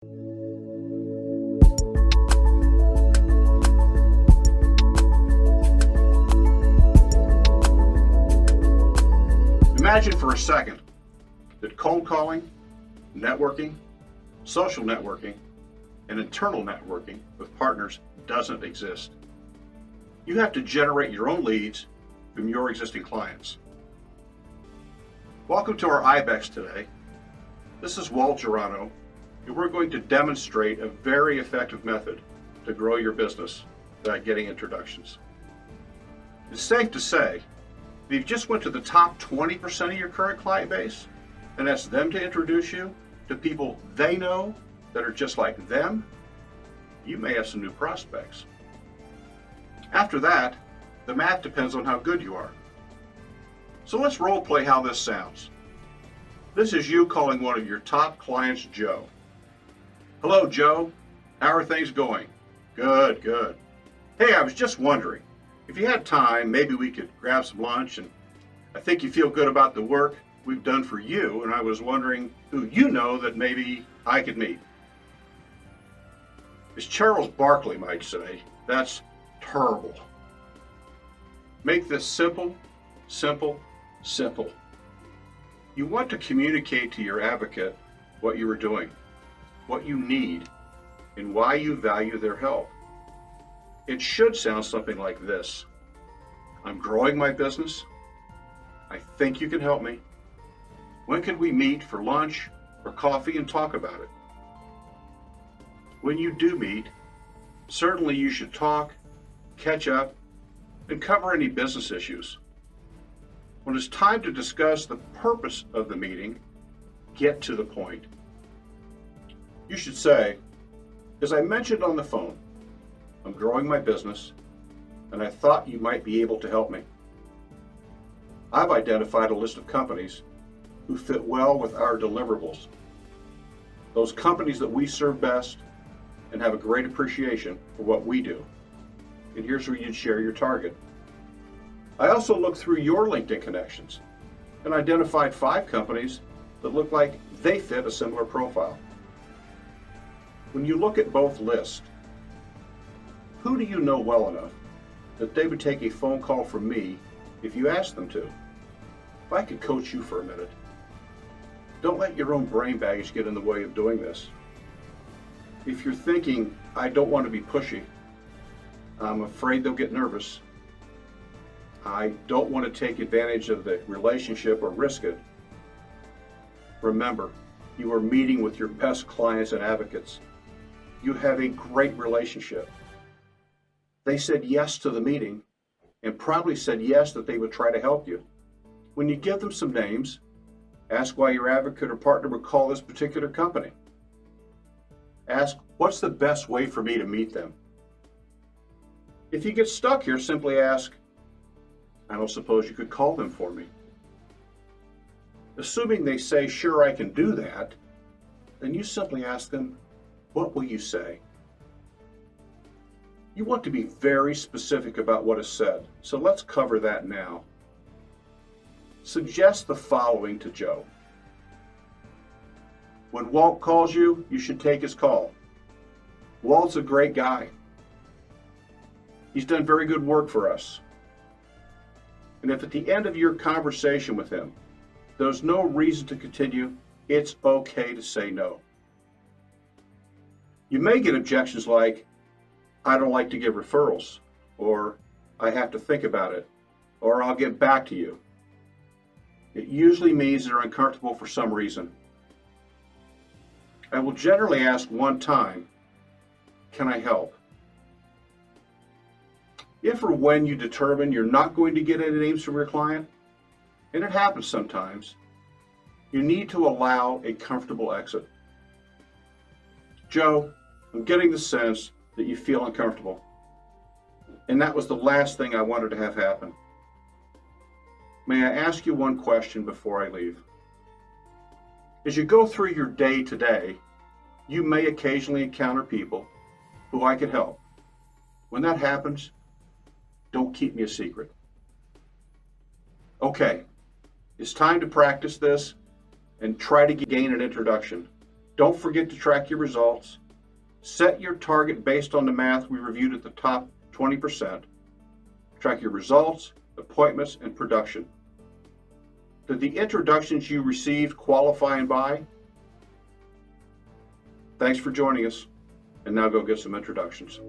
Imagine for a second that cold calling, networking, social networking, and internal networking with partners doesn't exist. You have to generate your own leads from your existing clients. Welcome to our IBEX today. This is Walt Girano, and we're going to demonstrate a very effective method to grow your business by getting introductions. It's safe to say if you just went to the top 20% of your current client base and asked them to introduce you to people they know that are just like them, you may have some new prospects. After that, the math depends on how good you are. So let's role play how this sounds. This is you calling one of your top clients, Joe. Hello, Joe. How are things going? Good, good. Hey, I was just wondering, if you had time, maybe we could grab some lunch, and I think you feel good about the work we've done for you, and I was wondering who you know that maybe I could meet. As Charles Barkley might say, that's terrible. Make this simple, simple, simple. You want to communicate to your advocate what you are doing, what you need, and why you value their help. It should sound something like this. I'm growing my business. I think you can help me. When could we meet for lunch or coffee and talk about it? When you do meet, certainly you should talk, catch up, and cover any business issues. When it's time to discuss the purpose of the meeting, get to the point. You should say, as I mentioned on the phone, I'm growing my business, and I thought you might be able to help me. I've identified a list of companies who fit well with our deliverables. Those companies that we serve best and have a great appreciation for what we do. And here's where you'd share your target. I also looked through your LinkedIn connections and identified 5 companies that look like they fit a similar profile. When you look at both lists, who do you know well enough that they would take a phone call from me if you asked them to? If I could coach you for a minute. Don't let your own brain baggage get in the way of doing this. If you're thinking, I don't want to be pushy, I'm afraid they'll get nervous, I don't want to take advantage of the relationship or risk it, remember, you are meeting with your best clients and advocates. You have a great relationship. They said yes to the meeting and probably said yes that they would try to help you. When you give them some names, ask why your advocate or partner would call this particular company. Ask, what's the best way for me to meet them? If you get stuck here, simply ask, I don't suppose you could call them for me. Assuming they say, sure, I can do that, then you simply ask them, what will you say? You want to be very specific about what is said, so let's cover that now. Suggest the following to Joe. When Walt calls you, you should take his call. Walt's a great guy. He's done very good work for us. And if at the end of your conversation with him, there's no reason to continue, it's okay to say no. You may get objections like, I don't like to give referrals, or I have to think about it, or I'll get back to you. It usually means they're uncomfortable for some reason. I will generally ask one time, can I help? If or when you determine you're not going to get any names from your client, and it happens sometimes, you need to allow a comfortable exit. Joe, I'm getting the sense that you feel uncomfortable, and that was the last thing I wanted to have happen. May I ask you one question before I leave? As you go through your day today, you may occasionally encounter people who I could help. When that happens, don't keep me a secret. Okay, it's time to practice this and try to gain an introduction. Don't forget to track your results. Set your target based on the math we reviewed at the top 20%. Track your results, appointments, and production. Did the introductions you received qualify and buy? Thanks for joining us, and now go get some introductions.